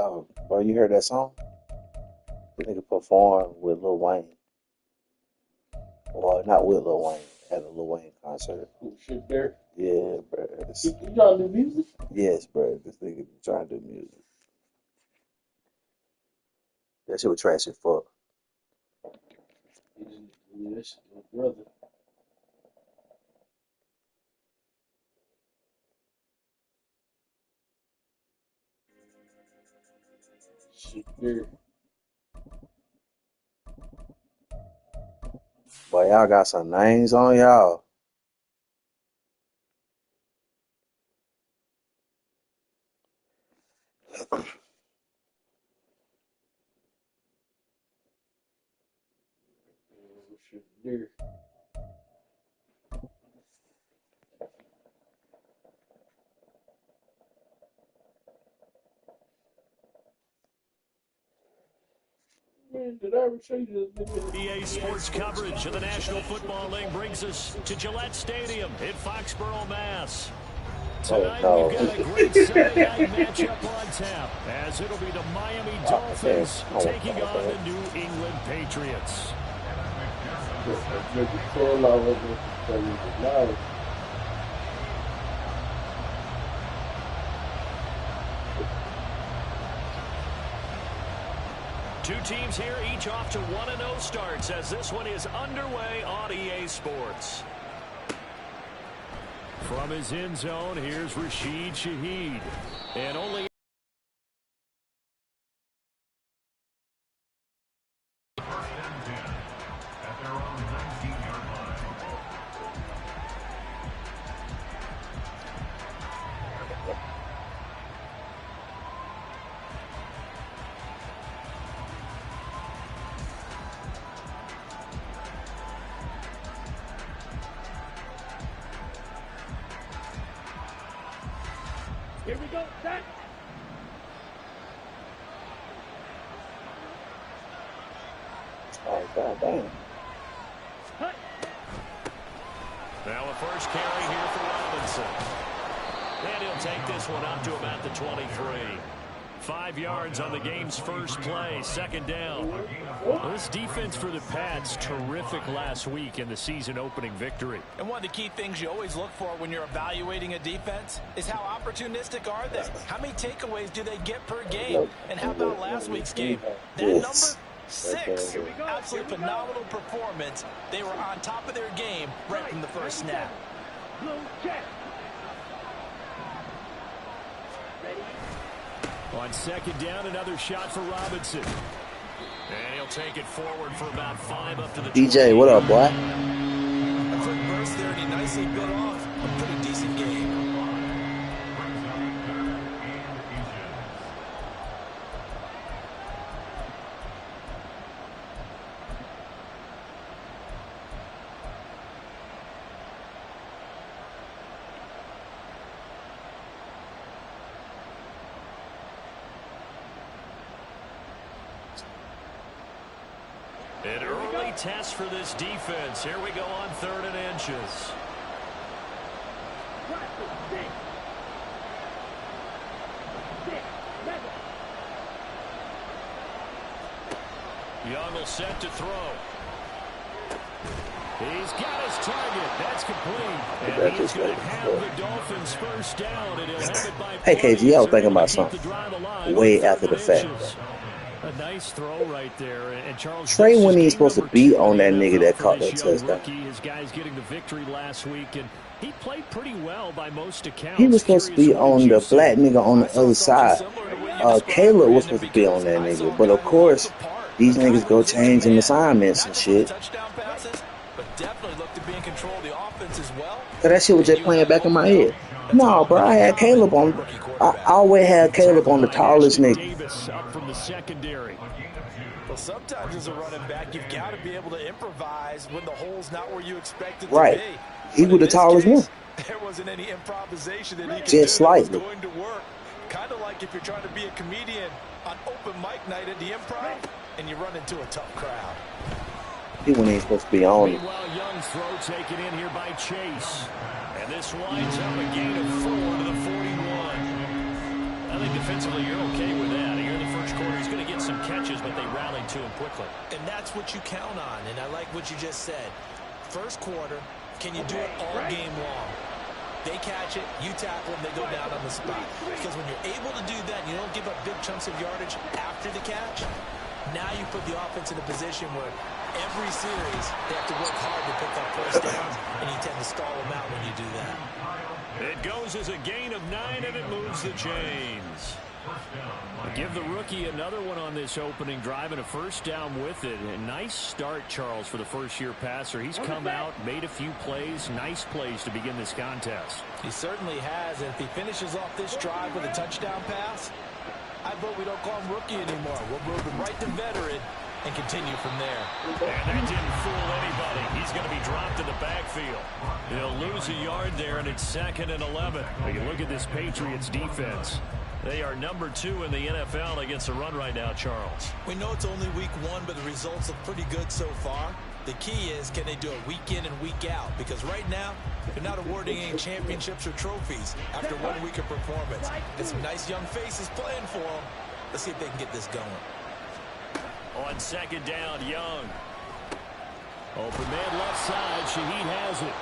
Oh, bro, you heard that song? The nigga performed with Lil Wayne. Well, not with Lil Wayne. At a Lil Wayne concert. Shit there. Yeah, bro. You trying to do music? Yes, bro. This nigga trying to do music. That shit was trash as fuck. Yeah, that shit, my brother. Shit there. Boy, y'all got some names on y'all. Shit there. Man, did I ever show you this video? EA Sports coverage of the National Football League brings us to Gillette Stadium in Foxborough, Mass. Tonight we've got a great Sunday night matchup on tap, as it'll be the Miami Dolphins taking on the New England Patriots. Two teams here, each off to 1-0 starts, as this one is underway on EA Sports. From his end zone, here's Rashid Shaheed. And only Here we go, set. Oh, god damn. now a first carry here for Robinson. And he'll take this one up to about the 23. 5 yards on the game's first play, second down. Well, this defense for the Pats, terrific last week in the season opening victory. And one of the key things you always look for when you're evaluating a defense is how opportunistic are they? How many takeaways do they get per game? And how about last week's game? That number 6. Absolutely phenomenal performance. They were on top of their game right from the first snap. On second down, another shot for Robinson. And he'll take it forward for about 5 up to the DJ, 20. what up, boy? A quick burst there, and he nicely bit off a pretty decent game. An early test for this defense. Here we go on 3rd and inches. Young will set to throw. He's got his target. That's complete. And he's going to have the Dolphins first down, and he'll have it by Hey, KG, I was thinking about something way after the fact. A nice throw right there, and Charles. Trey wasn't even supposed to be on that nigga that caught that touchdown. His guys getting the victory last week, and he played pretty well by most accounts. He was supposed to be on the black nigga on the other side. Caleb was supposed to be on that nigga, but of course, these niggas go changing assignments and shit. But definitely look to be in control of the offense as well. So that shit was just playing back in my head. No, bro, I had Caleb on. I always had Caleb on the tallest nigga. Davis up from the secondary. Well, sometimes as a running back, you've got to be able to improvise when the hole's not where you expect it to Right. be. He was the tallest one. There wasn't any improvisation that he could Just do that was slightly. going to work. Kind of like if you're trying to be a comedian on open mic night at the Improv and you run into a tough crowd. He wasn't even supposed to be on it. Meanwhile, Young's throw taken in here by Chase. And this winds up a gain of 4 to the 41. I think defensively you're okay with that. You're rallied to him quickly. And that's what you count on, and I like what you just said. First quarter, can you do it all game long? They catch it, you tackle them, they go down on the spot. Because when you're able to do that, you don't give up big chunks of yardage after the catch, now you put the offense in a position where every series they have to work hard to pick up first downs, and you tend to stall them out when you do that. It goes as a gain of 9, and it moves the chains. Give the rookie another one on this opening drive and a first down with it. A nice start, Charles, for the first-year passer. He's come out, made a few plays, nice plays to begin this contest. He certainly has, and if he finishes off this drive with a touchdown pass, I vote we don't call him rookie anymore. We'll move him right to veteran and continue from there. And that didn't fool anybody. He's going to be dropped in the backfield. He'll lose a yard there, and it's 2nd and 11. But you look at this Patriots defense. They are number 2 in the NFL against the run right now, Charles. We know it's only week 1, but the results look pretty good so far. The key is, can they do it week in and week out? Because right now, they're not awarding any championships or trophies after 1 week of performance. And some nice young faces playing for them. Let's see if they can get this going. On 2nd down, Young. Open man left side. Shaheed has it.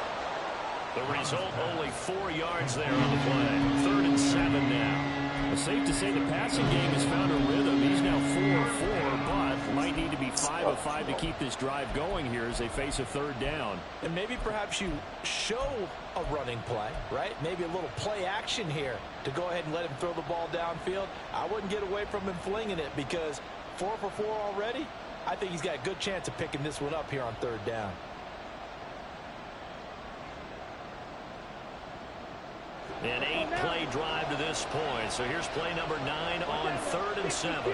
The result, only 4 yards there on the play. 3rd and 7 now. It's safe to say the passing game has found a rhythm. He's now 4-4, but might need to be 5 of 5 to keep this drive going here as they face a 3rd down. And maybe perhaps you show a running play, right? Maybe a little play action here to go ahead and let him throw the ball downfield. I wouldn't get away from him flinging it because 4 for 4 already. I think he's got a good chance of picking this one up here on 3rd down. An 8-play drive to this point. So here's play number 9 on 3rd and 7.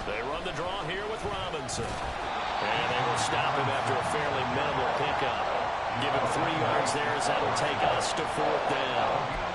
They run the draw here with Robinson. And they will stop him after a fairly minimal pickup. Give him 3 yards there as that'll take us to 4th down.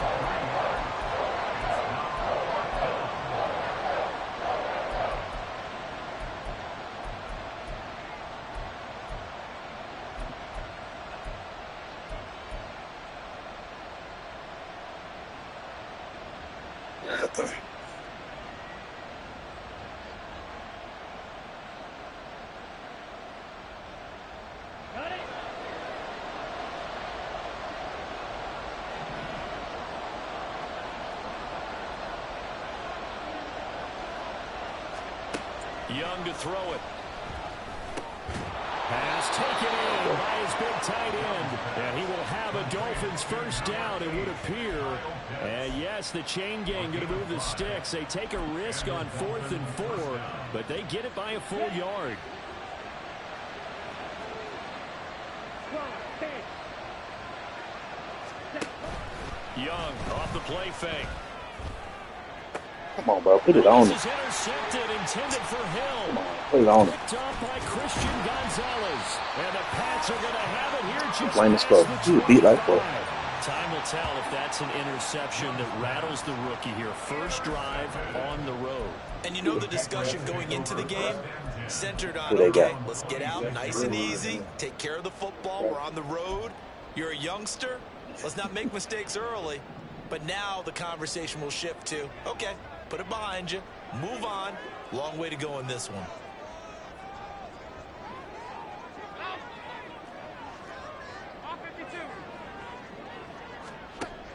Young to throw it. Pass taken in by his big tight end. And he will have a Dolphins first down, it would appear. And yes, the chain gang going to move the sticks. They take a risk on 4th and 4, but they get it by a full yard. Young off the play fake. Come on, bro. Put it on him. This is intercepted, intended for Hill. Put it on him. Picked up by Christian Gonzalez. And the Pats are going to have it here just Blame this bro. He was beat like that. Time will tell if that's an interception that rattles the rookie here. First drive on the road. And you know the discussion going into the game centered on, okay, let's get out nice and easy, take care of the football, we're on the road. You're a youngster, let's not make mistakes early. But now the conversation will shift to, okay, put it behind you, move on. Long way to go in this one.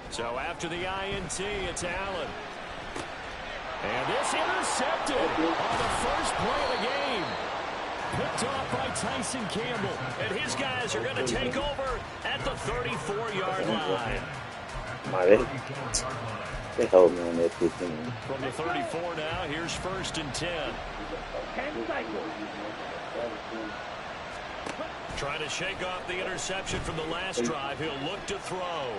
So after the INT, it's Allen. And this intercepted on the first play of the game. Picked off by Tyson Campbell. And his guys are going to take over at the 34-yard line. They hold me on that 15. From the 34 now, here's 1st and 10. Trying to shake off the interception from the last drive. He'll look to throw.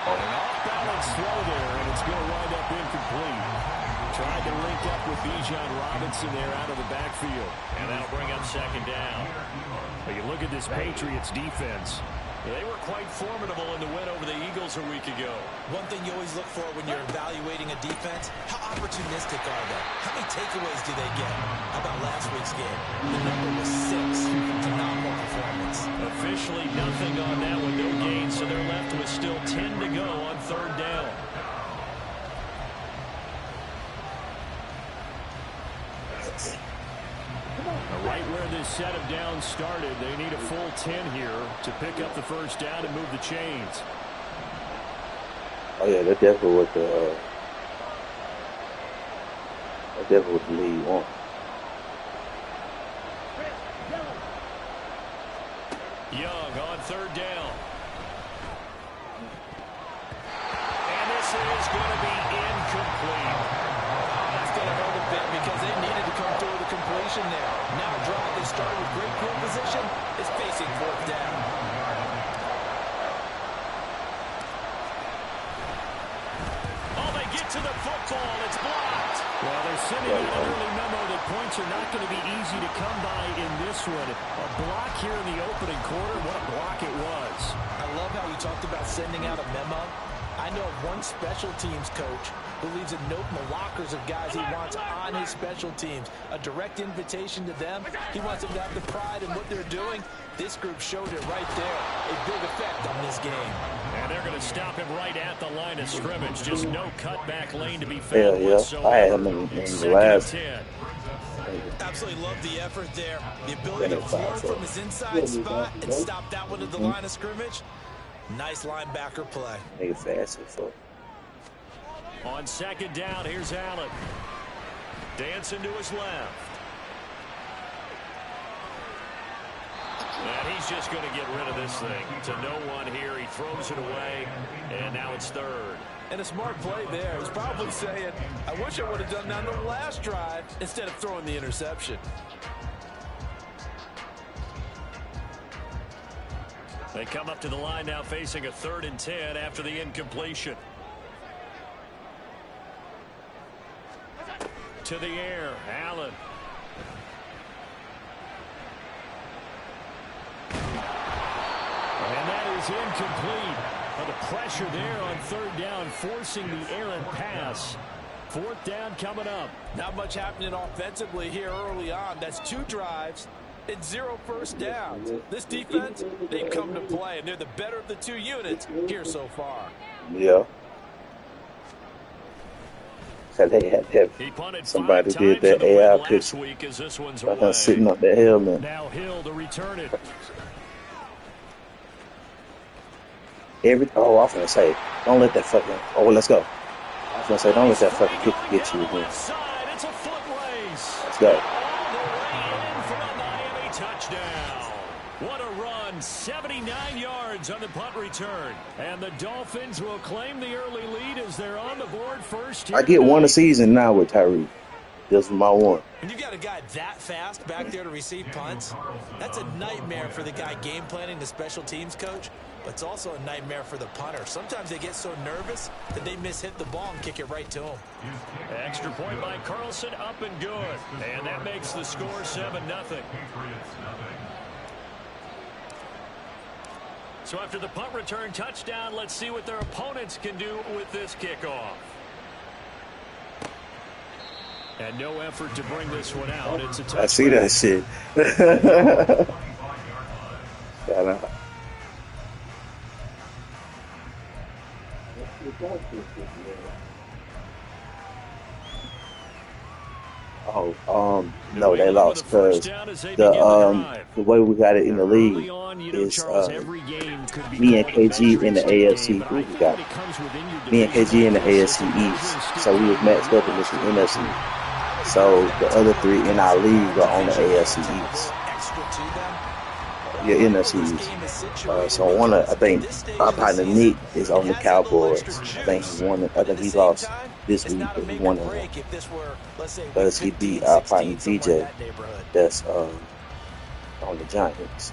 An off-balance throw there, and it's going to wind up incomplete. Tried to link up with Bijan Robinson there out of the backfield. And that'll bring up 2nd down. But you look at this Patriots defense. They were quite formidable in the win over the Eagles a week ago. One thing you always look for when you're evaluating a defense, how opportunistic are they? How many takeaways do they get? How about last week's game? The number was 6. Phenomenal performance. Officially nothing on that one, no gain, so they're left with still 10 to go on 3rd down. where this set of downs started. They need a full 10 here to pick up the first down and move the chains. Oh yeah, that's definitely what the league wants. Young on third down. And this is going to be incomplete. That's going to hurt a bit because they needed to come through with a completion there. Now a drive they started with great field position is facing fourth down. Oh, they get to the football. It's blocked. Well, they're sending out an early memo that points are not going to be easy to come by in this one. A block here in the opening quarter. What a block it was. I love how you talked about sending out a memo. I know of one special teams coach who leaves a note in the lockers of guys he wants on his special teams. A direct invitation to them. He wants them to have the pride in what they're doing. This group showed it right there. A big effect on this game. And they're going to stop him right at the line of scrimmage. Just no cutback lane to be found Yeah, whatsoever. I had him in the last. Absolutely love the effort there. The ability to flow from his inside spot and stop that one at the line of scrimmage. Nice linebacker play. Nigga fast as fuck. On second down, here's Allen. Dancing to his left. And he's just going to get rid of this thing. To no one here. He throws it away. And now it's third. And a smart play there. He's probably saying, I wish I would have done that on the last drive instead of throwing the interception. They come up to the line now facing a 3rd and 10 after the incompletion. To the air, Allen. And that is incomplete. But the pressure there on 3rd down, forcing the errant pass. 4th down coming up. Not much happening offensively here early on. That's 2 drives and 0 first downs. This defense, they've come to play, and they're the better of the 2 units here so far. Yeah. So they had that. Somebody did that AI picture. I'm sitting up that hill, man. Now Hill to return it. I was gonna say, don't let that fucking. Oh, let's go. I was gonna say, don't let that fucking kick get you again. It's a foot race. Let's go. All the way in for a Miami touchdown. What a run. 79 yards on the punt return. And the Dolphins will claim the early lead as they're on the board first. I get one a season now with Tyree. This is my one. When you got a guy that fast back there to receive punts, that's a nightmare for the guy game planning, the special teams coach. But it's also a nightmare for the punter. Sometimes they get so nervous that they hit the ball and kick it right to him. Extra point by Carlson, up and good. And that makes the score 7-0. So after the punt return touchdown, let's see what their opponents can do with this kickoff. And no effort to bring this one out. It's a touchdown. I see that shit. Shout out. No, they lost because the way we got it in the league is me and KG in the AFC. We got it. Me and KG in the AFC East, so we was matched up in this NFC. So the other 3 in our league are on the AFC East. Yeah, NFC East. So I think our partner Nick is on the Cowboys. I think he lost this week, but he won it because he beat our partner DJ that's on the Giants.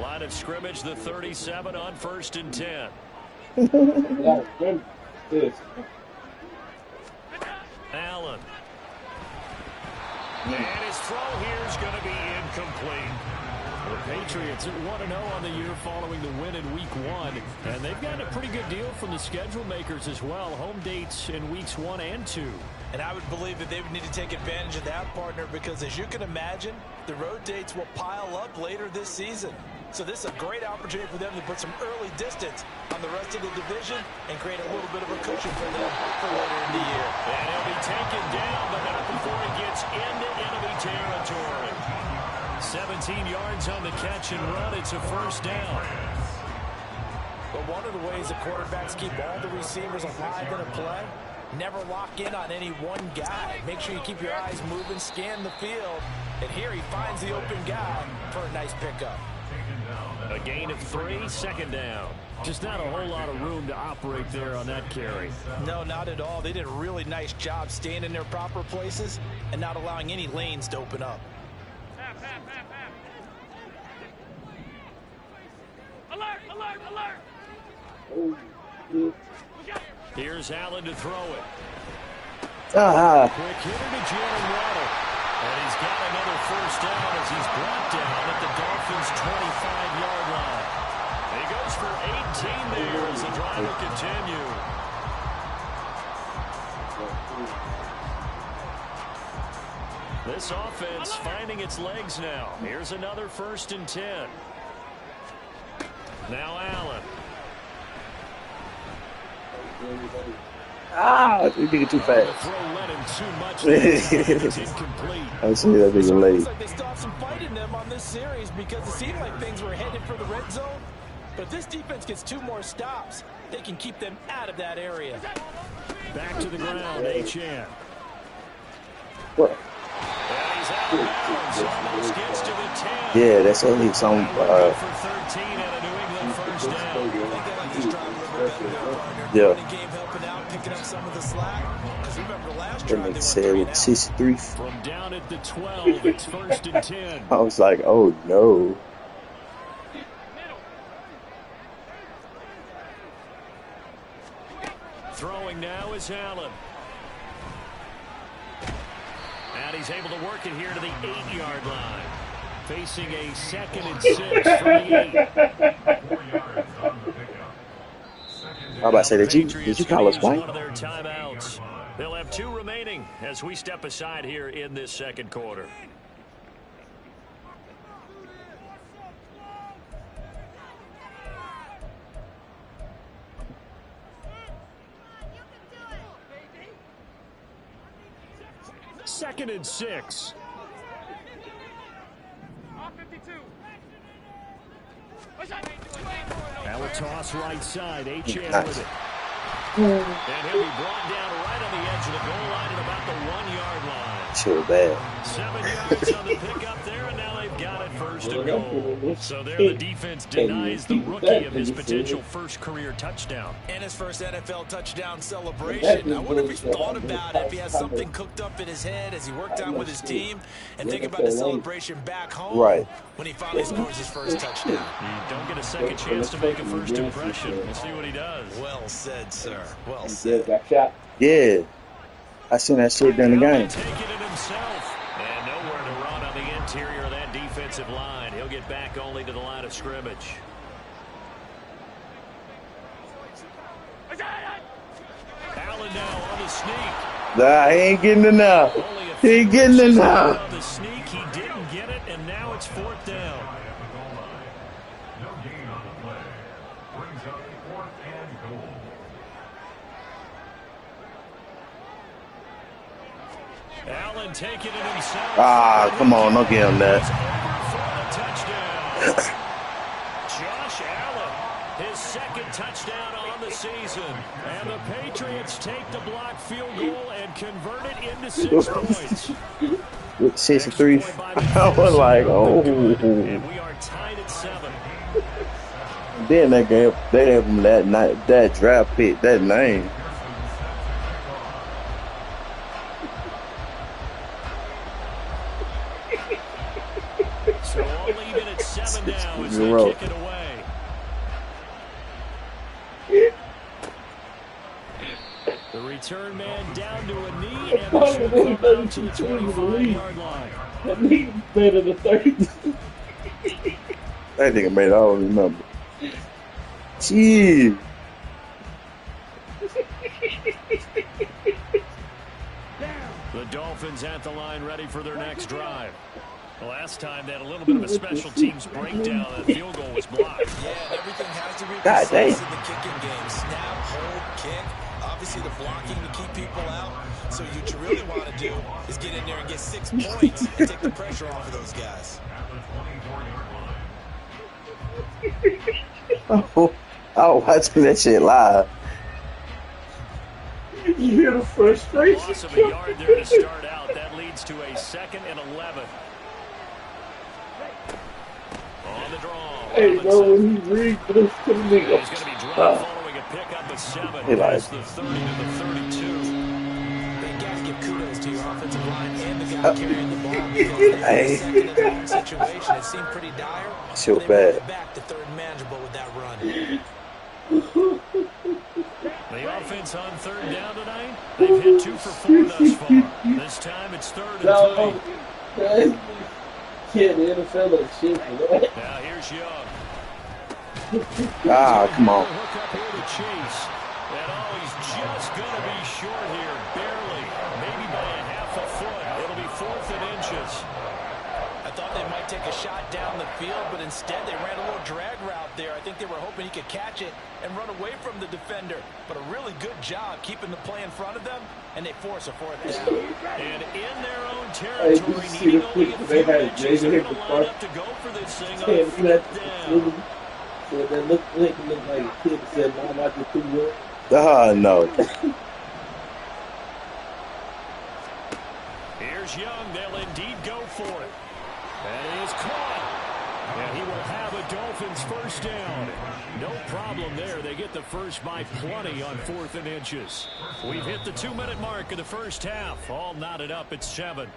Line of scrimmage, the 37 on 1st and 10. Allen. And his throw here is going to be incomplete. The Patriots 1-0 on the year following the win in Week 1. And they've gotten a pretty good deal from the schedule makers as well. Home dates in Weeks 1 and 2. And I would believe that they would need to take advantage of that, partner, because as you can imagine, the road dates will pile up later this season. So this is a great opportunity for them to put some early distance on the rest of the division and create a little bit of a cushion for them for later in the year. And he'll be taken down, but not before he gets into enemy territory. 17 yards on the catch and run. It's a first down. But one of the ways the quarterbacks keep all the receivers alive in a play, never lock in on any one guy. Make sure you keep your eyes moving, scan the field. And here he finds the open guy for a nice pickup. A gain of 3, second down. Just not a whole lot of room to operate there on that carry. No, not at all. They did a really nice job staying in their proper places and not allowing any lanes to open up. Alert, alert, alert. Here's Allen to throw it. Ah. Quick hitter to Jalen Waddle. And he's got another first down as he's brought down at the Dolphins' 25-yard line. And he goes for 18 there as the drive will continue. This offense finding its legs now. Here's another 1st and 10. Now Allen. Ah, you think it too fast. I see that nigga late. Looks like they still have some fight in them on this series because it seemed like things were headed for the red zone. But if this defense gets 2 more stops, they can keep them out of that area. Back to the ground, H.N. What? He's out of bounds. Almost gets to the 10. Yeah, that's only some. For 13 and a New England first down. Yeah. Picking up some of the slack. Remember last That makes sense with 63. From down at the 12, it's 1st and 10. I was like, oh no. Throwing now is Allen. And he's able to work it here to the 8-yard line. Facing a 2nd and 6 from the 8. How about to say, did you call us white? One of their timeouts. They'll have 2 remaining as we step aside here in this second quarter. Second and 6. Now a toss right side. H.N. with it. And he'll be brought down right on the edge of the goal line at about the 1-yard line. Sure bad. 7 yards on the pickup there, and now they've got it 1st and goal. So there the defense denies the rookie of his potential first career touchdown. And his first NFL touchdown celebration. I wonder if he's thought about it, if he has something cooked up in his head as he worked out with his team and think about the celebration back home when he finally scores his first touchdown. You don't get a second chance to make a first impression. We'll see what he does. Well said, sir. Well said. Yeah. I seen that shit during the game. Taking it himself. And nowhere to run on the interior of that defensive line. He'll get back only to the line of scrimmage. Allen now on the sneak. Nah, he ain't getting enough. He ain't getting enough. On the sneak, he didn't get it, and now it's 4th down. Allen taking it himself. Ah, come on, don't give him that. Josh Allen, his 2nd touchdown on the season. And the Patriots take the block field goal and convert it into 6 points. With 63, I was like, oh. And we are tied at 7. Then they gave him that night, that draft pick, that name. So all even at 7 now as they kick it away. The return man down to a knee, and the should come out to the 25-yard line. That knee better than 30. That nigga made it, I don't remember. Gee. The Dolphins at the line ready for their next drive. The last time they had a little bit of a special teams breakdown, the field goal was blocked. Yeah, everything has to be God damn. precise in the kicking game. Snap, hold, kick. Obviously, the blocking to keep people out. So what you really want to do is get in there and get 6 points and take the pressure off of those guys. Oh, I was watching that shit live. You hear the frustration? Loss of a yard there to start out. That leads to a 2nd and 11. On the draw. Hey, bro, when he reads this to the nigga. He's going to be dropped following a pickup of 7. Hey, That's the 30 to the 32. They got to give kudos to your offensive line and the guy carrying the ball because they had a second and long situation. It seemed pretty dire. So They bad. brought it back to third manageable with that run. The offense on 3rd down tonight. They've hit 2 for 4 thus far. This time it's 3rd and 3. Yeah, the NFL is shit for that. Now here's Young. Ah, come on. Hook up here to Chase. And he's just going to be short here, barely. Maybe by a half a foot. It'll be 4th and inches. I thought they might take a shot down the field, but instead they ran a little drag route there. I think they were hoping he could catch it and run away from the defender. But a really good job keeping the play in front of them, and they force a 4th down. And in their own Hey, territory, did you see the needing only clip a they few had inches, Jason they're hit the going to line front? up to go for this thing Yeah, on 4th down. So that look like a kid that said, Mom, I just threw you. No. Here's Young. They'll indeed go for it. And it is caught. And he will have a Dolphins first down. No problem there. They get the first by plenty on 4th and inches. We've hit the 2-minute mark of the first half. All knotted up at 7.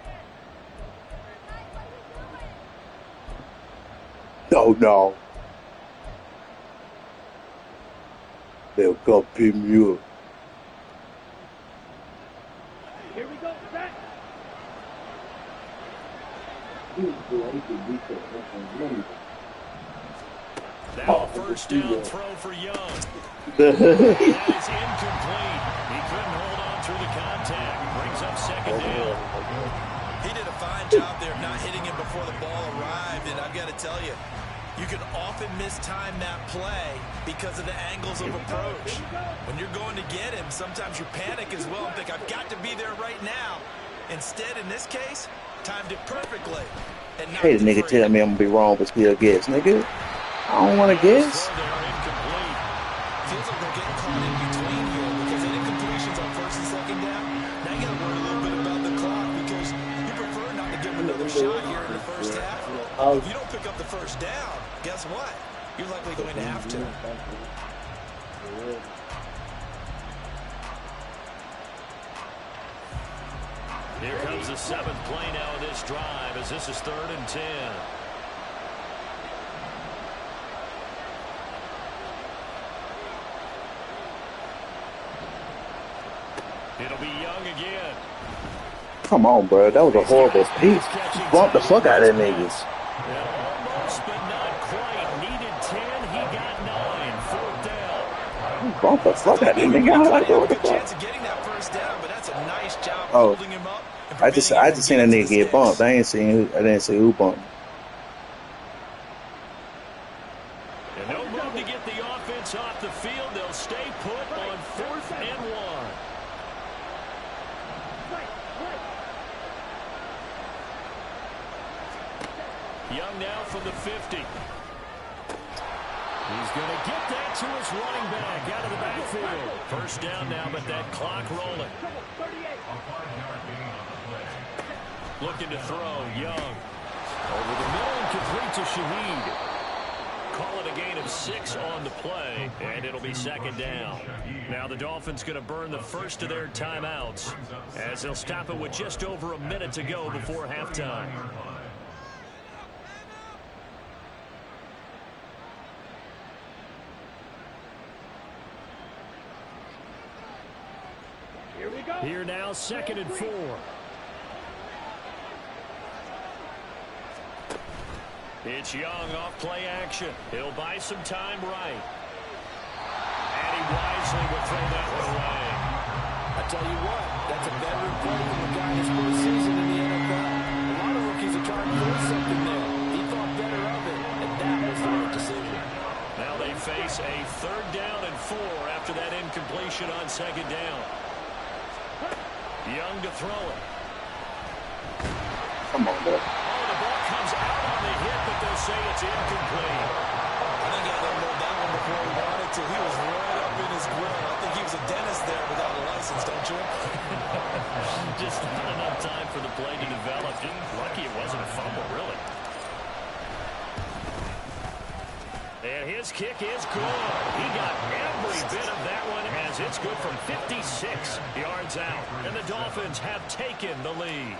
No. They'll come pick me up. Here we go, back. Now a first down throw for Young. That is incomplete. He couldn't hold on through the contact. Brings up 2nd down. He did a fine job there of not hitting him before the ball arrived, and I've got to tell you, you can often mistime that play because of the angles of approach. When you're going to get him, sometimes you panic as well and think, I've got to be there right now. Instead, in this case, timed it perfectly. And Hey, the nigga tell me I'm gonna be wrong, but still guess, nigga. I don't wanna guess. Throw there incomplete. Feels like they're getting caught in between here because they did completions on 1st and 2nd down. Now you got to worry a little bit about the clock because you prefer not to give another shot here in the first half. If you don't pick up the first down, guess what? You're likely going to have to. Here comes the 7th play now of this drive as this is 3rd and 10. It'll be Young again. Come on, bro. That was a horrible piece. Bump the fuck out of that niggas. Almost, but not quite. Needed 10. He got 9. 4th down. Bump the fuck out of that nigga. I'm like, what the fuck? Chance of getting that first down, but that's a nice job Oh. holding him up. and I just preventing him seen from that getting nigga to the get bumped. sticks. I didn't see who bumped. And no move to get the offense off the field. They'll stay put on 4th and 1. Young now from the 50. He's going to get that to his running back out of the backfield. First down now, but that clock rolling. Looking to throw, Young. Over the middle and complete to Shaheed. Call it a gain of 6 on the play, and it'll be 2nd down. Now the Dolphins going to burn the first of their timeouts as they'll stop it with just over a minute to go before halftime. Here we go. Here now, 2nd and 4. It's Young off play action. He'll buy some time right. And he wisely will throw that one away. I tell you what, that's a veteran play from the guy in his first season in the NFL. A lot of rookies are trying trying to force something there. He thought better of it, and that was the right decision. Now they face a 3rd down and 4 after that incompletion on 2nd down. Young to throw it. Come on, bro. Oh, the ball comes out on the hit, but they'll say it's incomplete. I think I didn't know that one before he wanted to. He was right up in his grill. I think he was a dentist there without a license, don't you? Just not enough time for the play to develop. Lucky it wasn't a fumble, really. And his kick is good. He got every bit of that one as it's good from 56 yards out. And the Dolphins have taken the lead.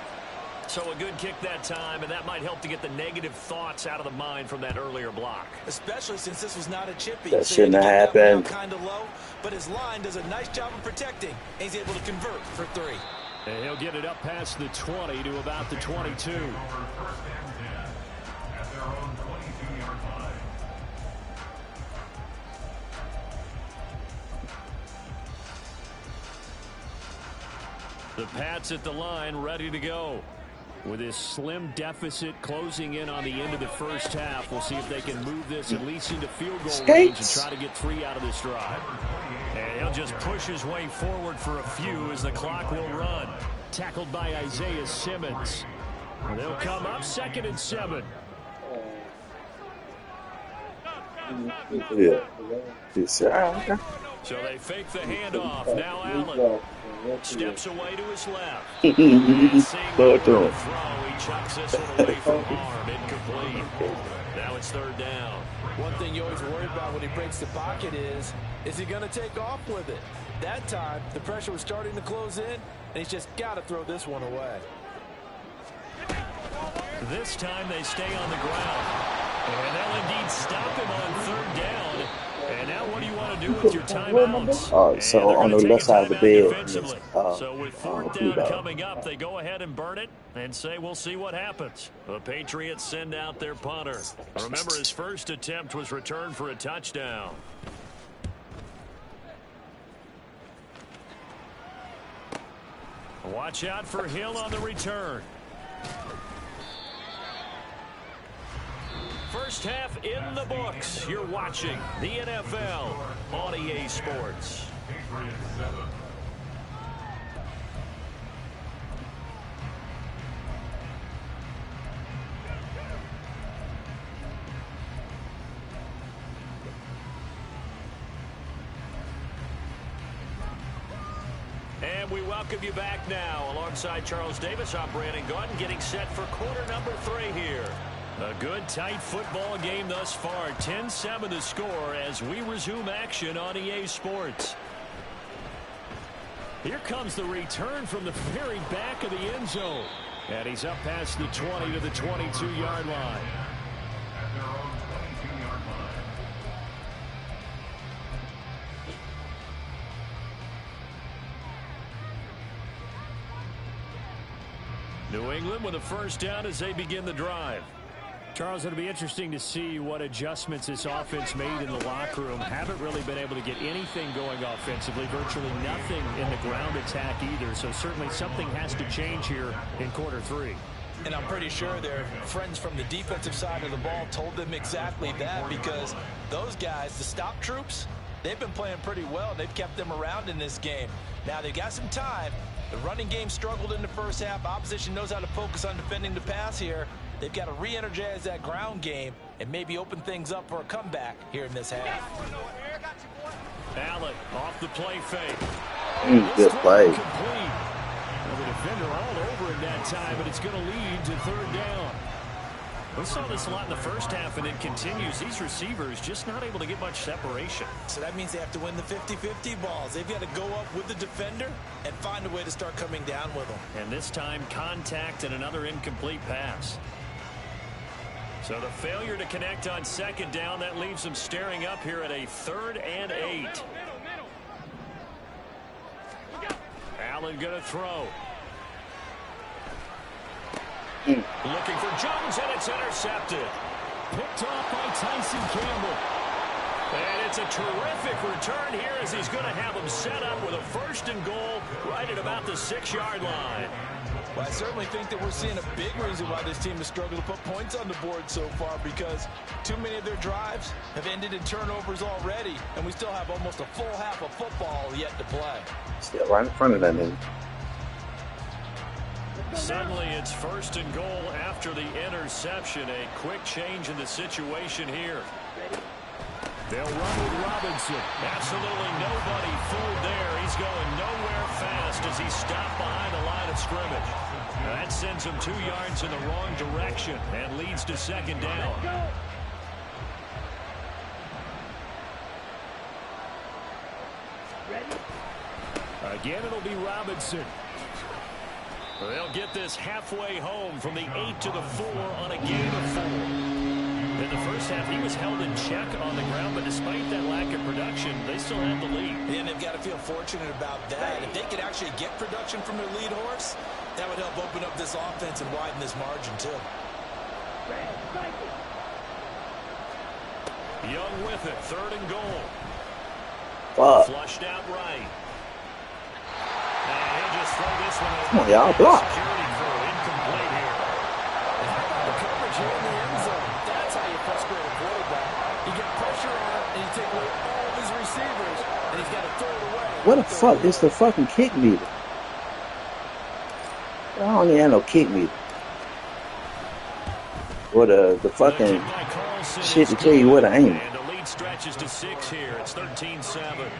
So a good kick that time, and that might help to get the negative thoughts out of the mind from that earlier block. Especially since this was not a chippy. That shouldn't have happened. Kind of low, but his line does a nice job of protecting. And he's able to convert for 3. And he'll get it up past the 20 to about the 22. The Pats at the line, ready to go. With this slim deficit closing in on the end of the first half, we'll see if they can move this at least into field goal range and try to get 3 out of this drive. And he'll just push his way forward for a few as the clock will run. Tackled by Isaiah Simmons. And they'll come up 2nd and 7. Yeah. So they fake the handoff. Now Allen steps away to his left. Throw it to him. He chucks this one away from arm. Incomplete. Now it's 3rd down. One thing you always worry about when he breaks the pocket is he going to take off with it? That time, the pressure was starting to close in, and he's just got to throw this one away. This time they stay on the ground. And they'll indeed stop him on 3rd down. And now what do you want to do with your timeouts? So on the left side of the bed. So with 4th down coming up, they go ahead and burn it and say we'll see what happens. The Patriots send out their punter. Remember, his first attempt was returned for a touchdown. Watch out for Hill on the return. First half in the books. You're watching the NFL on EA Sports. And we welcome you back now. Alongside Charles Davis, I'm Brandon Gordon, getting set for quarter number 3 here. A good, tight football game thus far. 10-7 the score as we resume action on EA Sports. Here comes the return from the very back of the end zone. And he's up past the 20 to the 22-yard line. New England with a first down as they begin the drive. Charles, it'll be interesting to see what adjustments this offense made in the locker room. Haven't really been able to get anything going offensively. Virtually nothing in the ground attack either. So certainly something has to change here in quarter 3. And I'm pretty sure their friends from the defensive side of the ball told them exactly that, because those guys, the stop troops, they've been playing pretty well. They've kept them around in this game. Now they've got some time. The running game struggled in the first half. Opposition knows how to focus on defending the pass here. They've got to re-energize that ground game and maybe open things up for a comeback here in this half. Allen off the play fake. Good play. Well, the defender all over it that time, but it's going to lead to 3rd down. We saw this a lot in the first half, and it continues. These receivers just not able to get much separation. So that means they have to win the 50-50 balls. They've got to go up with the defender and find a way to start coming down with them. And this time, contact and another incomplete pass. So the failure to connect on 2nd down, that leaves them staring up here at a 3rd and 8. Allen going to throw. Looking for Jones, and it's intercepted. Picked off by Tyson Campbell. And it's a terrific return here as he's going to have him set up with a 1st and goal right at about the 6-yard line. Well, I certainly think that we're seeing a big reason why this team has struggled to put points on the board so far, because too many of their drives have ended in turnovers already, and we still have almost a full half of football yet to play. Still right in front of that nigga. Suddenly it's 1st and goal after the interception. A quick change in the situation here. They'll run with Robinson. Absolutely nobody fooled there. He's going nowhere fast as he's stopped behind the line of scrimmage. That sends him 2 yards in the wrong direction and leads to 2nd down. Again, it'll be Robinson. They'll get this halfway home from the 8 to the 4 on a gain of 4. In the first half, he was held in check on the ground, but despite that lack of production, they still have the lead. And they've got to feel fortunate about that. If they could actually get production from their lead horse, that would help open up this offense and widen this margin, too. Young with it, 3rd and goal. Flushed out right. And he'll just throw this one over. Come on, y'all, block. Security crew incomplete here. The coverage here in the end zone. That's how you frustrate a quarterback. You get pressure on him, and you take away all of his receivers, and he's got to throw it away. What the fuck? It's the fucking kick meter. I don't even have no kick meter. Or the fucking shit to tell you where to aim. And the lead stretches to 6 here. It's 13-7.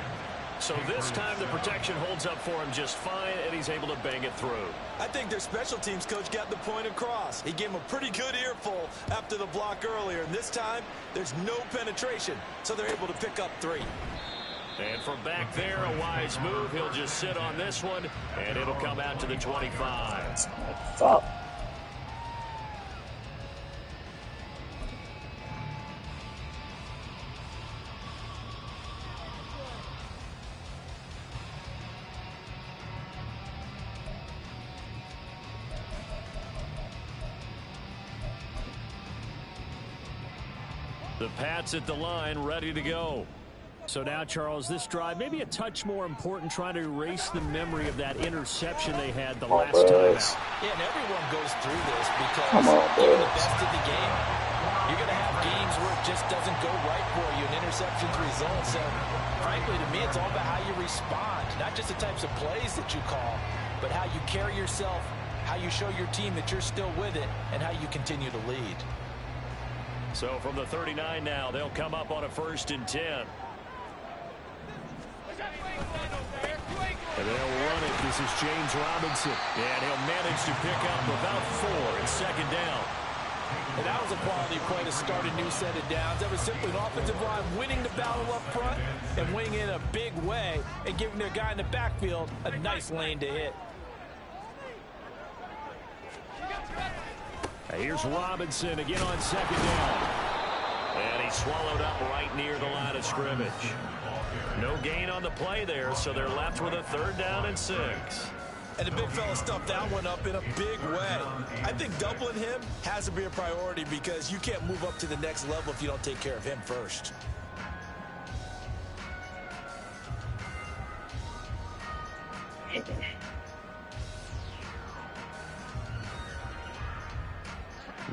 So this time the protection holds up for him just fine, and he's able to bang it through. I think their special teams coach got the point across. He gave him a pretty good earful after the block earlier, and this time there's no penetration, so they're able to pick up 3. And from back there, a wise move. He'll just sit on this one, and it'll come out to the 25. Fuck. The Pats at the line, ready to go. So now, Charles, this drive maybe a touch more important, trying to erase the memory of that interception they had the last time out. Yeah, and everyone goes through this because even the best of the game, you're going to have games where it just doesn't go right for you, and interceptions result. So, frankly, to me, it's all about how you respond, not just the types of plays that you call, but how you carry yourself, how you show your team that you're still with it, and how you continue to lead. So from the 39 now, they'll come up on a 1st and 10. And they'll run it. This is James Robinson. And he'll manage to pick up about 4 and 2nd down. And that was a quality play to start a new set of downs. That was simply an offensive line winning the battle up front and winning in a big way and giving their guy in the backfield a nice lane to hit. Here's Robinson again on 2nd down. And he's swallowed up right near the line of scrimmage. No gain on the play there, so they're left with a 3rd down and 6. And the big fella stuffed that one up in a big way. I think doubling him has to be a priority because you can't move up to the next level if you don't take care of him first.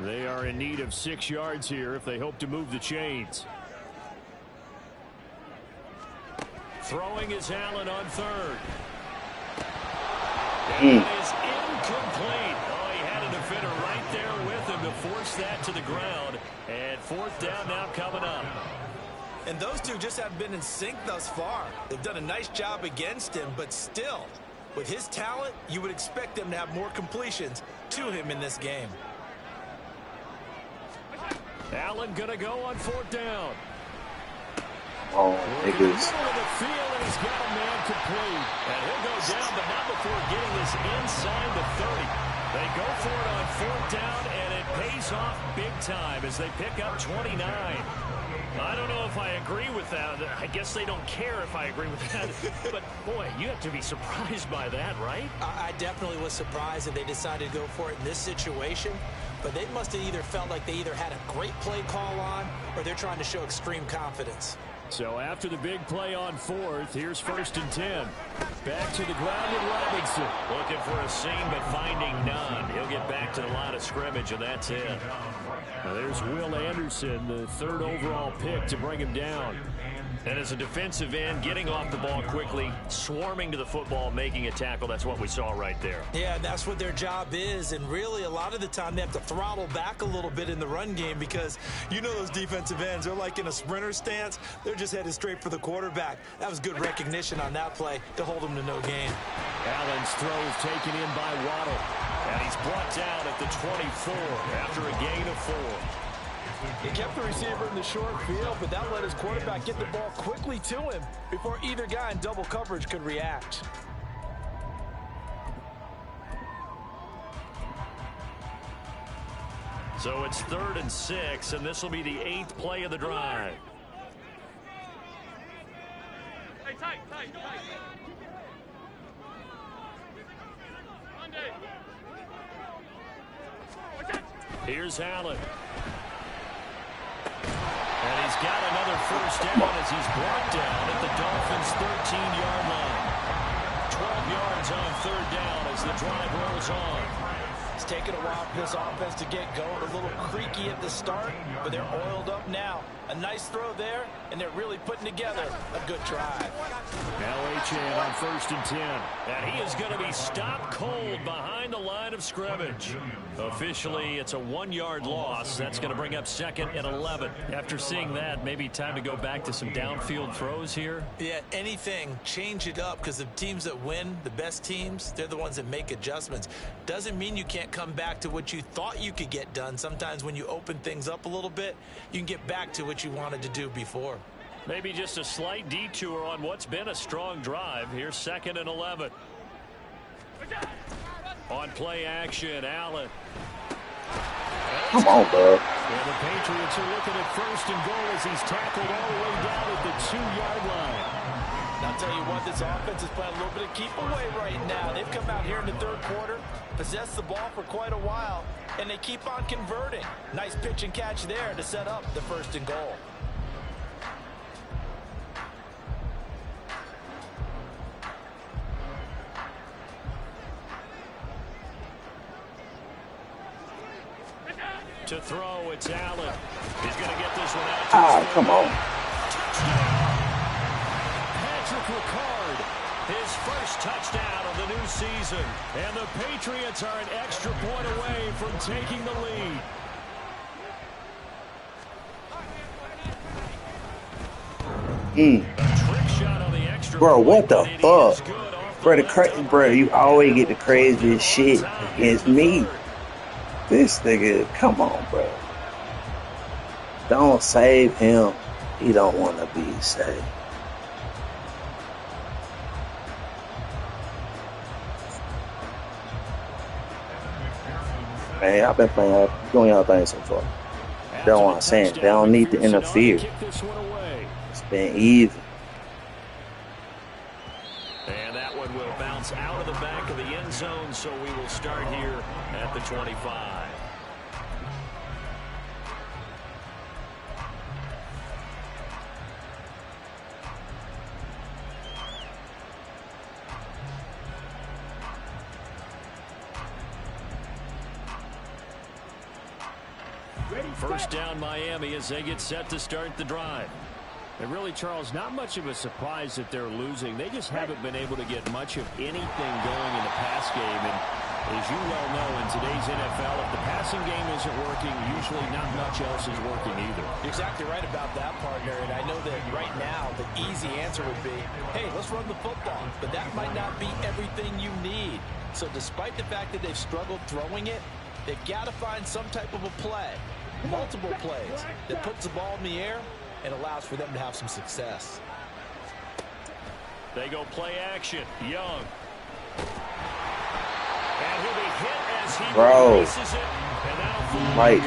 They are in need of 6 yards here if they hope to move the chains. Throwing is Allen on 3rd. And that is incomplete. Oh, he had a defender right there with him to force that to the ground. And 4th down now coming up. And those two just haven't been in sync thus far. They've done a nice job against him, but still, with his talent, you would expect them to have more completions to him in this game. Allen going to go on 4th down. Oh, niggas. Middle of the field, and he's got a man complete. And he'll go down, but not before getting this inside the 30. They go for it on 4th down, and it pays off big time as they pick up 29. I don't know if I agree with that. I guess they don't care if I agree with that. But, boy, you have to be surprised by that, right? I definitely was surprised that they decided to go for it in this situation. But they must have either felt like they either had a great play call on or they're trying to show extreme confidence. So after the big play on 4th, here's 1st and 10. Back to the ground with Robinson. Looking for a seam, but finding none. He'll get back to the line of scrimmage, and that's it. Now there's Will Anderson, the 3rd overall pick to bring him down. And as a defensive end, getting off the ball quickly, swarming to the football, making a tackle, that's what we saw right there. Yeah, that's what their job is, and really a lot of the time they have to throttle back a little bit in the run game because you know those defensive ends, they're like in a sprinter stance. They're just headed straight for the quarterback. That was good recognition on that play to hold them to no gain. Allen's throw is taken in by Waddle. And he's brought down at the 24 after a gain of 4. He kept the receiver in the short field, but that let his quarterback get the ball quickly to him before either guy in double coverage could react. So it's 3rd and 6, and this will be the 8th play of the drive. Hey, tight. Here's Allen. And he's got another first down as he's brought down at the Dolphins' 13-yard line. 12 yards on 3rd down as the drive rolls on. It's taken a while for this offense to get going. A little creaky at the start, but they're oiled up now. A nice throw there, and they're really putting together a good drive. LHN on 1st and 10. And he is going to be stopped cold behind the line of scrimmage. Officially, it's a 1-yard loss. That's going to bring up 2nd and 11. After seeing that, maybe time to go back to some downfield throws here. Yeah, anything, change it up, because the teams that win, the best teams, they're the ones that make adjustments. Doesn't mean you can't come back to what you thought you could get done. Sometimes when you open things up a little bit, you can get back to what you wanted to do before. Maybe just a slight detour on what's been a strong drive. Here's 2nd and 11. On play action, Allen. Come on, bro. And the Patriots are looking at 1st and goal as he's tackled all the way down at the 2-yard line. I'll tell you what, this offense is playing a little bit of keep away right now. They've come out here in the 3rd quarter, possessed the ball for quite a while, and they keep on converting. Nice pitch and catch there to set up the 1st and goal. To throw, it's Allen. He's going to get this one out. Ah, come on. Patrick Ricard, his first touchdown of the new season. And the Patriots are an extra point away from taking the lead. Trick shot on the extra Bro, what the point, fuck? Bro, you always get the craziest shit against me. This nigga, come on, bro. Don't save him. He don't want to be saved. Man, I've been doing y'all things so far. That's what I'm saying. They don't need to interfere. It's been even. And that one will bounce out of the back of the end zone, so we will start here at the 25. First down Miami as they get set to start the drive. And really, Charles, not much of a surprise that they're losing. They just haven't been able to get much of anything going in the pass game. And as you well know, in today's NFL, if the passing game isn't working, usually not much else is working either. You're exactly right about that, partner. And I know that right now the easy answer would be, hey, let's run the football. But that might not be everything you need. So despite the fact that they've struggled throwing it, they've got to find some type of a play, multiple plays, that puts the ball in the air and allows for them to have some success. They go play action. Young. And he'll be hit as he releases it. And right,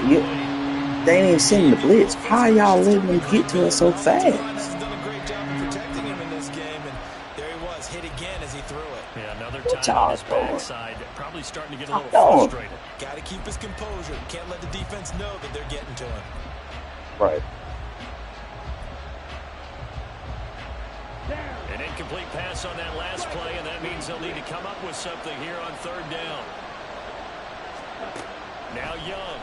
they ain't even sending the blitz. How y'all letting them get to us so fast? Has done a great job of protecting him in this game, and there he was, hit again as he threw it. Yeah, another time on his backside, probably starting to get a little frustrated. Got to keep his composure. Can't let the defense know that they're getting to him. Right. incomplete pass on that last play, and that means they'll need to come up with something here on third down. Now Young.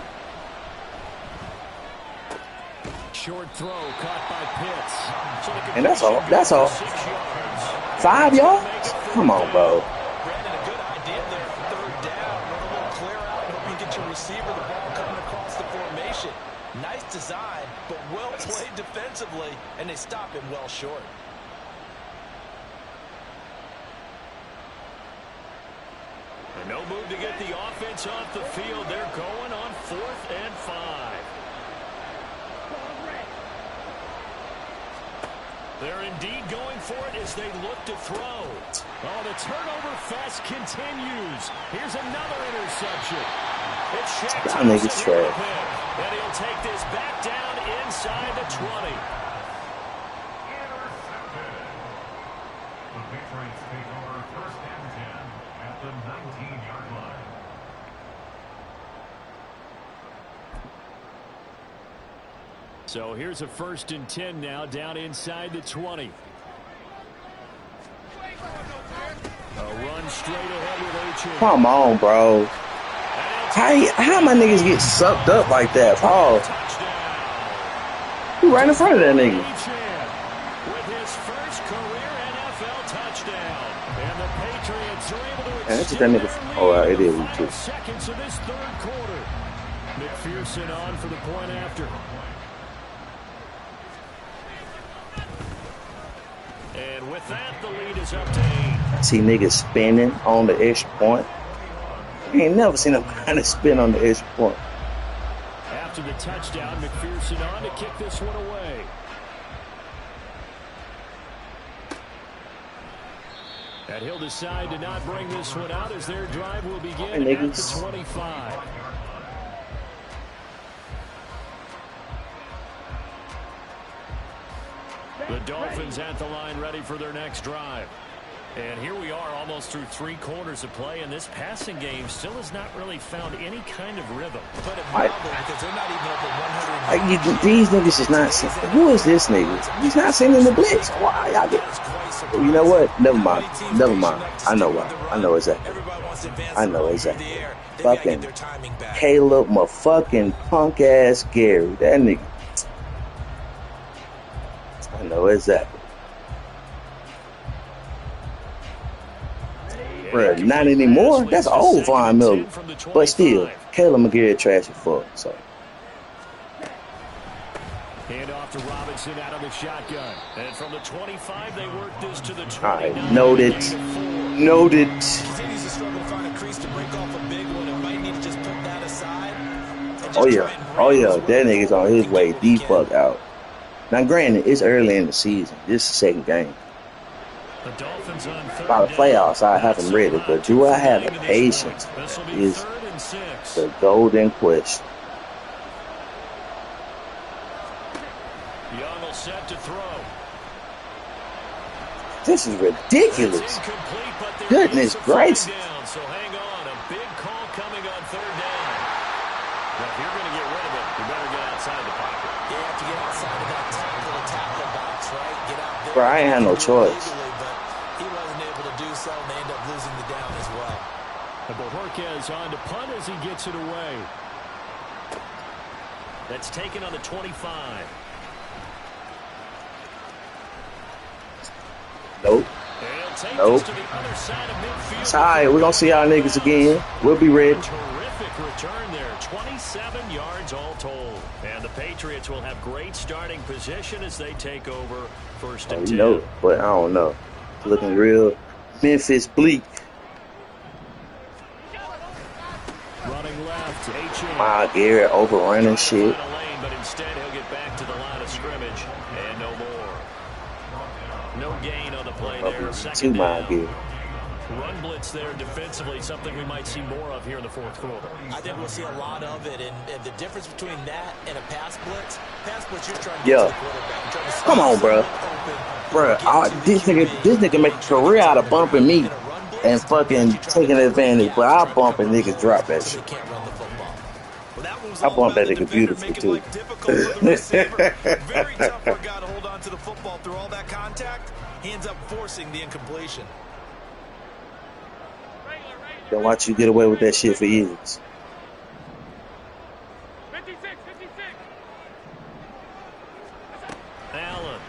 Short throw caught by Pitts. So and that's all. That's all. 5 yards? Come on, bro. Brandon, a good idea there. Third down. Run a little clear out. Hope you get your receiver the ball coming across the formation. Nice design, but well played defensively, and they stop him well short. No move to get the offense off the field. They're going on 4th and 5. They're indeed going for it as they look to throw. Oh, the turnover fest continues. Here's another interception. It's that nigga's trash. And he'll take this back down inside the 20. The Patriots take over 1st and 10 at the 19-yard line. So here's a 1st and 10 now, down inside the 20. A run straight ahead with H. Come on, bro. How my niggas get sucked up like that? Paul. He right in front of that nigga. With his first career NFL touchdown. And the Patriots are able to And that's just that nigga. Oh, it is too. Seconds of this 3rd quarter. McPherson on for the point after. And with that, the lead is up to 8. I see niggas spinning on the extra point. I ain't never seen nobody spin on the extra point. After the touchdown, McPherson on to kick this one away. And he'll decide to not bring this one out as their drive will begin at the 25. The Dolphins at the line ready for their next drive. And here we are almost through 3 quarters of play, and this passing game still has not really found any kind of rhythm. But Because they're not even up at 100. These niggas is not seeing. Who is this nigga? He's not sending the blitz. Why y'all get? You know what? Never mind. Never mind. I know why. I know exactly. I know exactly. Fucking Caleb, my fucking punk ass Gary. That nigga. I know exactly. Bruh, not anymore. That's old Von Miller. But still, Caleb McGarry trash as fuck. So. Hand off to Robinson out of the shotgun. And from the 25, they work this to the 29. All right, noted. Noted. Continues to struggle to find a crease to break off a big one and might need to just put that aside. Oh yeah. Oh yeah. That nigga's on his way the fuck out. Now granted, it's early in the season. This is the 2nd game. The Dolphins on 3rd By the playoffs, I haven't read it, but do I have the patience? Is the golden question. Young will set to throw. This is ridiculous. Goodness gracious. So hang on, a big call coming on 3rd down. Now, if you're going to get rid of it, you better get outside the pocket. You have to get outside of that tackle box, right? Get out there. Bro, I ain't had no choice. He wasn't able to do so, and they end up losing the down as well. And Bojorquez on to punt as he gets it away. That's taken on the 25. Nope. Nope. It's all right. We're going to see our niggas again. We'll be ready. Terrific return there. 27 yards all told. And the Patriots will have great starting position as they take over 1st and 10. You know, but I don't know. Looking real Memphis bleak. Running left. H.A. My Garrett overrunning shit. But instead he'll get back to the line of scrimmage. And no more. No gain on the play there. Two mile Garrett. Run blitz there defensively, something we might see more of here in the 4th quarter. I think we'll see a lot of it, and the difference between that and a pass blitz, you're trying to get to the quarterback. Come on, bro. Bro, this nigga make a career out of bumping me and fucking taking advantage, but I bump and niggas drop that shit. I bump that nigga beautifully, too. Very tough for a guy to hold on to to the football through all that contact, he ends up forcing the incompletion. They'll watch you get away with that shit for years. 56, 56. Allen.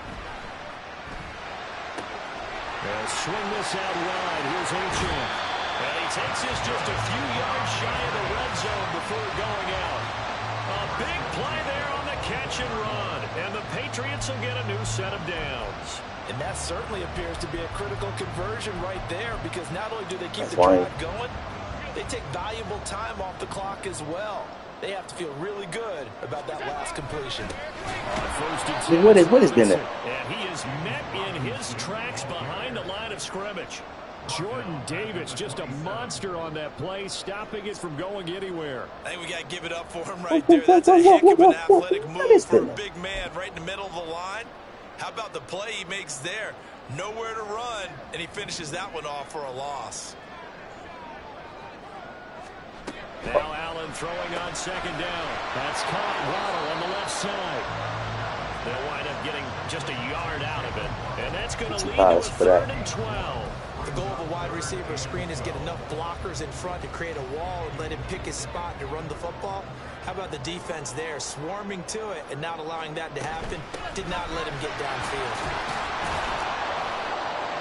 They'll swing this out wide. Here's Achane. And he takes this just a few yards shy of the red zone before going out. A big play there on the catch and run. And the Patriots will get a new set of downs. And that certainly appears to be a critical conversion right there, because not only do they keep That's the drive going, they take valuable time off the clock as well. They have to feel really good about that last completion. What has been there? And he is met in his tracks behind the line of scrimmage. Jordan Davis, just a monster on that play, stopping it from going anywhere. I think we got to give it up for him right there. That's a heck of an athletic move for a big man right in the middle of the line. How about the play he makes there? Nowhere to run, and he finishes that one off for a loss. Now Allen throwing on second down. That's caught. Waddle on the left side. They'll wind up getting just a yard out of it. And that's going to lead to a 3rd and 12. The goal of a wide receiver screen is get enough blockers in front to create a wall and let him pick his spot to run the football. How about the defense there, swarming to it and not allowing that to happen? Did not let him get downfield.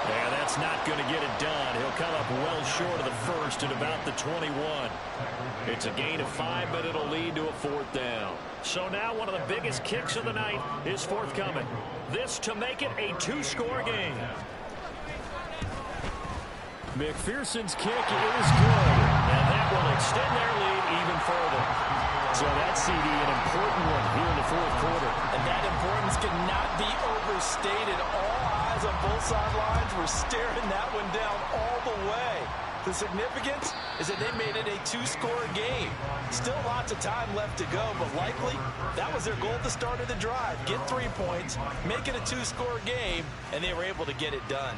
Yeah, that's not going to get it done. He'll come up well short of the first at about the 21. It's a gain of 5, but it'll lead to a 4th down. So now one of the biggest kicks of the night is forthcoming. This to make it a 2-score game. McPherson's kick is good, and that will extend their lead even further. So that's CD, an important one here in the 4th quarter. And that importance cannot be overstated. All eyes on both sidelines were staring that one down all the way. The significance is that they made it a 2-score game. Still lots of time left to go, but likely that was their goal at the start of the drive. Get 3 points, make it a 2-score game, and they were able to get it done.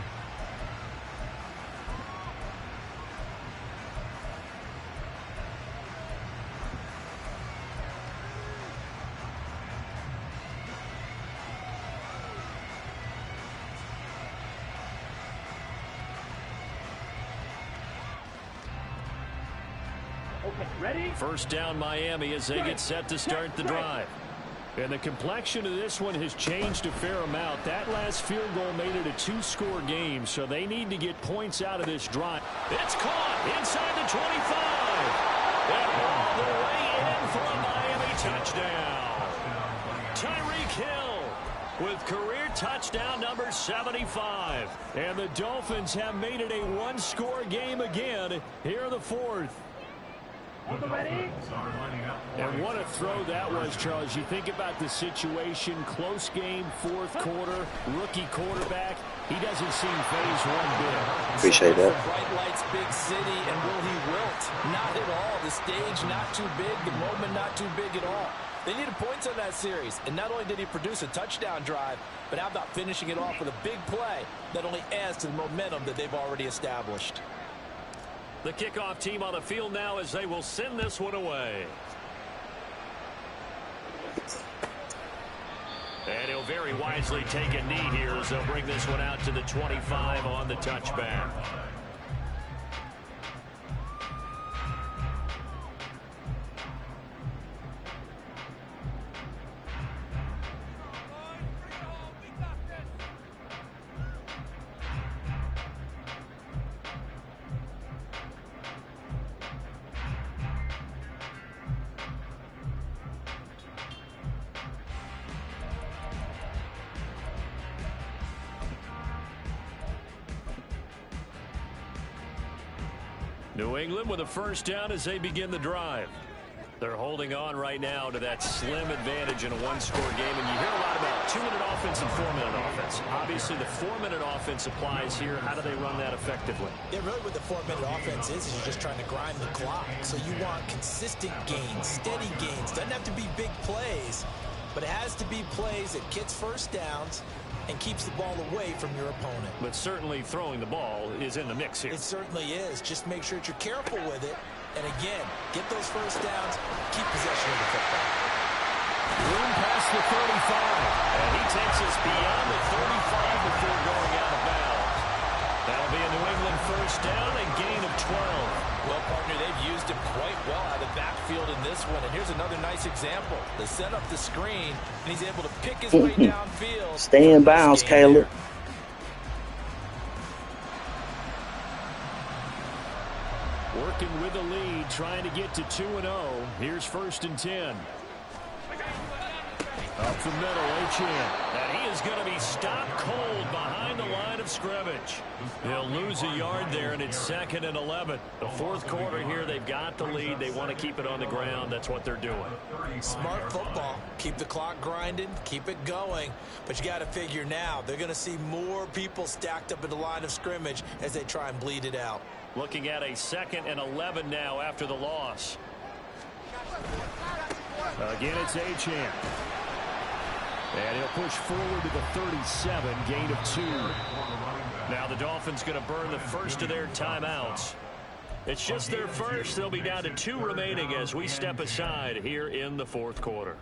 Ready? First down Miami as they get set to start the drive. And the complexion of this one has changed a fair amount. That last field goal made it a 2-score game, so they need to get points out of this drive. It's caught inside the 25. And all the way in for a Miami touchdown. Tyreek Hill with career touchdown number 75. And the Dolphins have made it a 1-score game again here in the 4th. And what a throw that was, Charles. You think about the situation, close game, 4th quarter, rookie quarterback. He doesn't seem phased one bit. Appreciate that. Bright lights, big city, and will he wilt? Not at all. The stage not too big, the moment not too big at all. They needed points on that series, and not only did he produce a touchdown drive, but how about finishing it off with a big play that only adds to the momentum that they've already established. The kickoff team on the field now as they will send this one away. And he'll very wisely take a knee here as they'll bring this one out to the 25 on the touchback. New England with a first down as they begin the drive. They're holding on right now to that slim advantage in a 1-score game. And you hear a lot about 2-minute offense and 4-minute offense. Obviously, the 4-minute offense applies here. How do they run that effectively? Yeah, really what the 4-minute offense is you're just trying to grind the clock. So you want consistent gains, steady gains. Doesn't have to be big plays, but it has to be plays that gets first downs and keeps the ball away from your opponent. But certainly throwing the ball is in the mix here. It certainly is. Just make sure that you're careful with it. And again, get those first downs, keep possession of the football. Room past the 35. And he takes us beyond the 35 before going out of bounds. That'll be a New England first down, a gain of 12. Well, partner, they've used him quite well out of the backfield in this one. And here's another nice example. They set up the screen, and he's able to pick his way downfield. Stay in bounds, Caleb. Working with the lead, trying to get to 2-0. Here's 1st and 10. Up the middle, Etienne. And he is going to be stopped cold behind the line of scrimmage. He'll lose a yard there, and it's 2nd and 11. The 4th quarter here, they've got the lead. They want to keep it on the ground. That's what they're doing. Smart football. Keep the clock grinding. Keep it going. But you got to figure now, they're going to see more people stacked up at the line of scrimmage as they try and bleed it out. Looking at a 2nd and 11 now after the loss. Again, it's Etienne. And he'll push forward to the 37, gain of 2. Now the Dolphins going to burn the first of their timeouts. It's just their first. They'll be down to 2 remaining as we step aside here in the 4th quarter.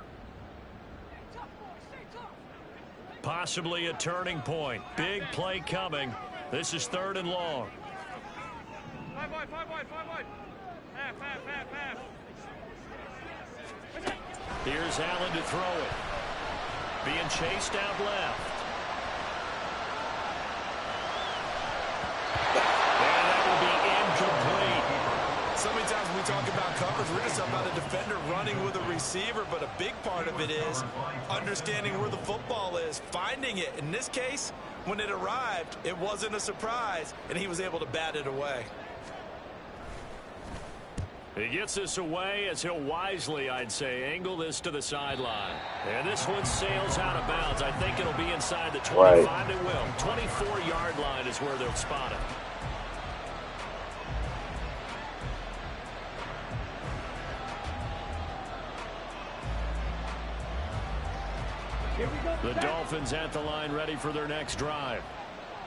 Possibly a turning point. Big play coming. This is 3rd and long. 5 wide. Half. Here's Allen to throw it. Being chased out left. And that will be incomplete. So many times when we talk about coverage, we're just talking about a defender running with a receiver, but a big part of it is understanding where the football is, finding it. In this case, when it arrived, it wasn't a surprise, and he was able to bat it away. He gets this away as he'll wisely, I'd say, angle this to the sideline. And this one sails out of bounds. I think it'll be inside the 25. Right. It will. 24-yard line is where they'll spot it. The Dolphins at the line ready for their next drive.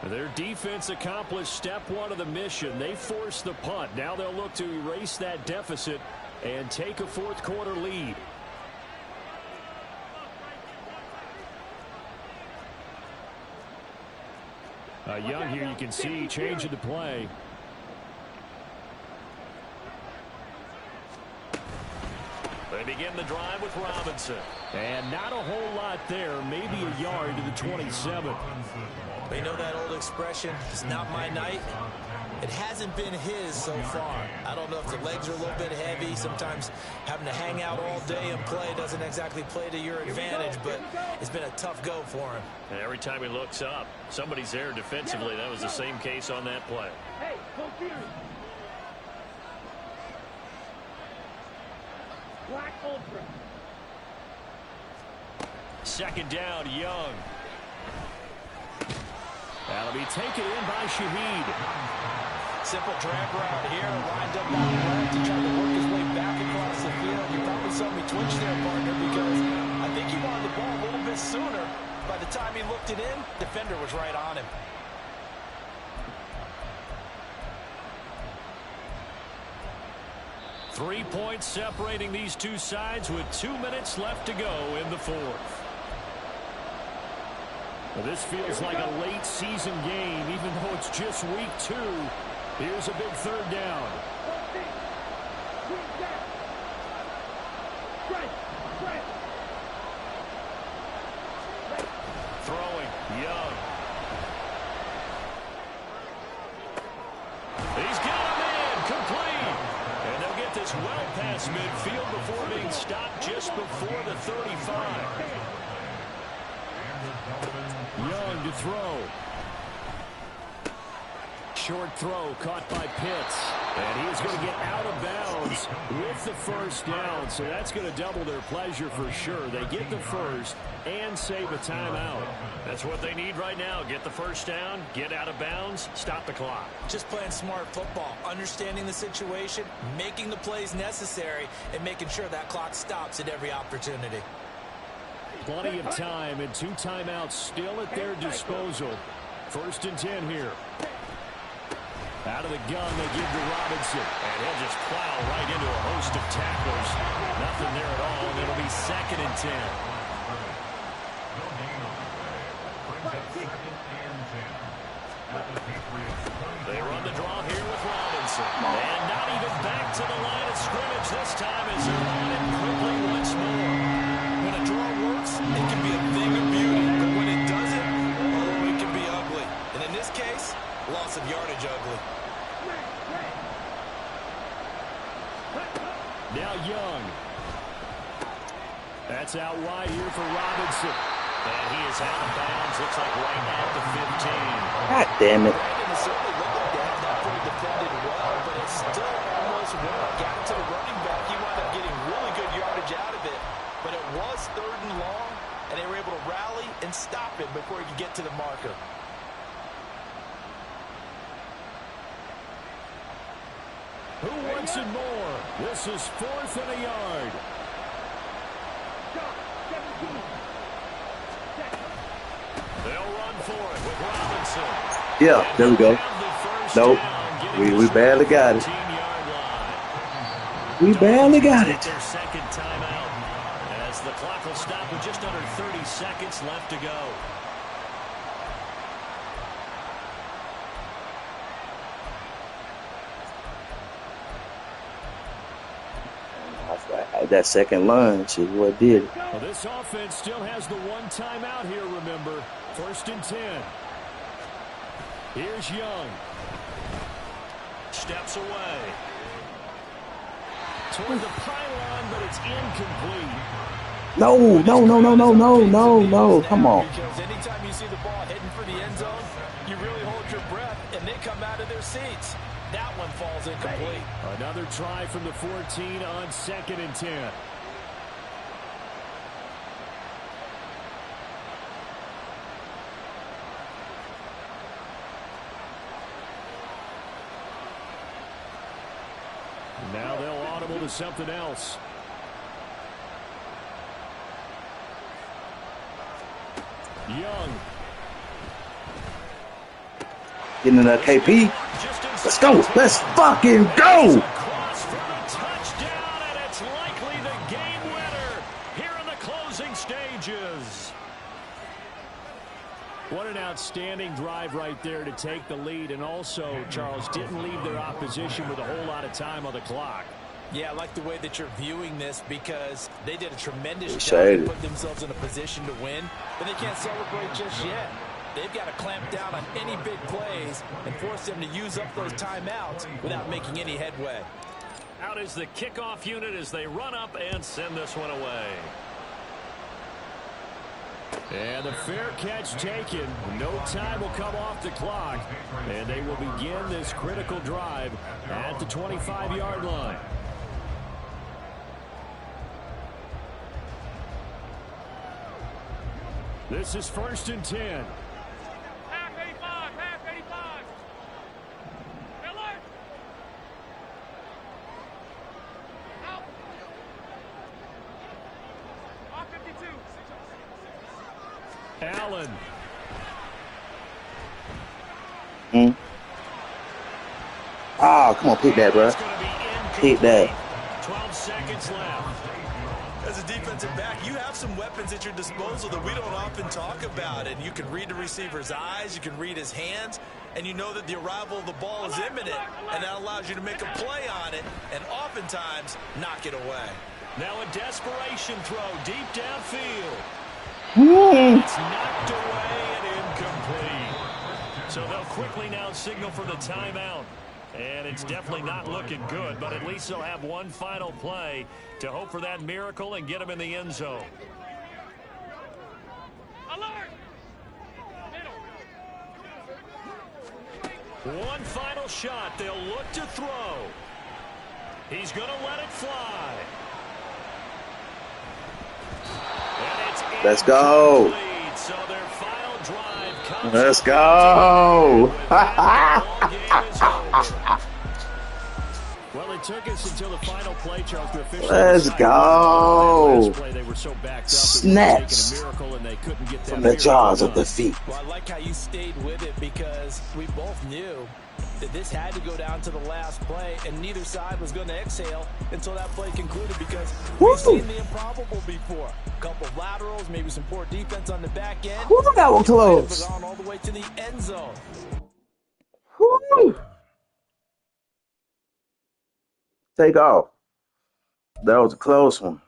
Their defense accomplished step 1 of the mission. They forced the punt. Now they'll look to erase that deficit and take a 4th quarter lead. Young here, you can see changing the play. They begin the drive with Robinson. And not a whole lot there. Maybe a yard to the 27. You know that old expression, it's not my night. It hasn't been his so far. I don't know if the legs are a little bit heavy. Sometimes having to hang out all day and play doesn't exactly play to your advantage, but it's been a tough go for him. And every time he looks up, somebody's there defensively. That was the same case on that play. Hey, go Fury. Black Ultra. 2nd down, Young. That'll be taken in by Shaheed. Simple drag route here, lined up out left to try to work his way back across the field. You probably saw me twitch there, partner, because I think he wanted the ball a little bit sooner. By the time he looked it in, defender was right on him. Three points separating these two sides with 2 minutes left to go in the 4th. Well, this feels like a late season game, even though it's just week 2. Here's a big 3rd down. Throwing, Young. He's got a man, complete. And they'll get this well past midfield before being stopped just before the 35. Young to throw. Short throw caught by Pitts. And he is going to get out of bounds with the 1st down. So that's going to double their pleasure for sure. They get the first and save a timeout. That's what they need right now. Get the 1st down, get out of bounds, stop the clock. Just playing smart football, understanding the situation, making the plays necessary, and making sure that clock stops at every opportunity. Plenty of time and 2 timeouts still at their disposal. 1st and 10 here. Out of the gun, they give to Robinson. And They'll just plow right into a host of tacklers. Nothing there at all, and it'll be 2nd and 10. They run the draw here with Robinson. And not even back to the line of scrimmage this time as they're on it quickly once more. When a draw works, it can be a thing of beauty. But when it doesn't, oh, it can be ugly. And in this case, loss of yardage ugly. Now Young. That's out wide here for Robinson. And he is out of bounds. Looks like right at the 15. God damn it. It certainly looked like they had that play defended well, but it still almost worked. Got it to the running back. He wound up getting really good yardage out of it. But it was 3rd and long, and they were able to rally and stop it before he could get to the marker. Who wants it more? This is 4th and a yard. They'll run for it with Robinson. Yeah, there we go. Nope. We barely got it. We barely got it. Their 2nd timeout as the clock will stop with just under 30 seconds left to go. That second lunge is what did it. Well, this offense still has the 1 timeout here, remember. 1st and 10. Here's Young. Steps away. Toward the pylon, but it's incomplete. No. Come on. Because anytime you see the ball heading for the end zone, you really hold your breath, and they come out of their seats. That one falls incomplete. Another try from the 14 on 2nd and 10. Now they'll audible to something else. Young. Getting that KP. Let's go. Let's fucking go. Cross for a touchdown, and it's likely the game winner here in the closing stages. What an outstanding drive right there to take the lead, and also, Charles, didn't leave their opposition with a whole lot of time on the clock. Yeah, I like the way that you're viewing this because they did a tremendous job to put themselves in a position to win, but they can't celebrate just yet. They've got to clamp down on any big plays and force them to use up those timeouts without making any headway. Out is the kickoff unit as they run up and send this one away. And the fair catch taken. No time will come off the clock. And they will begin this critical drive at the 25-yard line. This is 1st and 10. Half 85, half 85. Miller. Out. Off 52. Allen. Ah, come on, pick that, bro. Pick that. 12 seconds left. As a defensive back, you have some weapons at your disposal that we don't often talk about. And you can read the receiver's eyes, you can read his hands, and you know that the arrival of the ball is imminent. And that allows you to make a play on it and oftentimes knock it away. Now a desperation throw deep downfield. It's knocked away and incomplete. So they'll quickly now signal for the timeout. And it's definitely not looking good, but at least they'll have one final play to hope for that miracle and get them in the end zone. Alert! One final shot. They'll look to throw. He's going to let it fly. Let's go. So their final drive comes. Let's go. Well, it took us until the final play, Charles, to officially. Let's go. They were so backed up, Snaps a miracle and they couldn't get from the jaws of defeat. Well, I like how you stayed with it because we both knew that this had to go down to the last play, and neither side was going to exhale until that play concluded, because we've seen the improbable before. A couple of laterals, maybe some poor defense on the back end. Woo, that one close. Gone all the way to the end zone. Woo. Take off. That was a close one.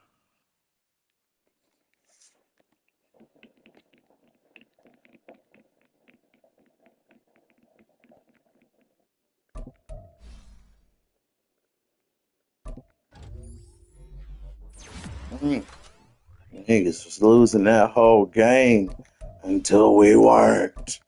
Niggas was losing that whole game until we weren't.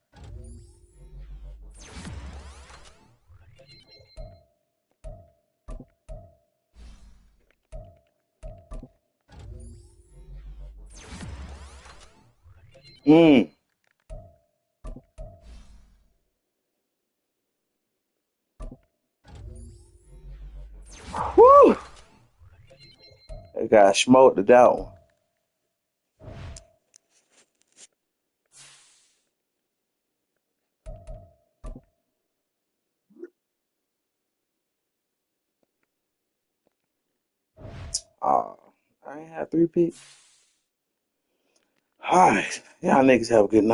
Woo! That guy smoked it that one. I ain't have 3 picks. All right. Y'all niggas have a good night.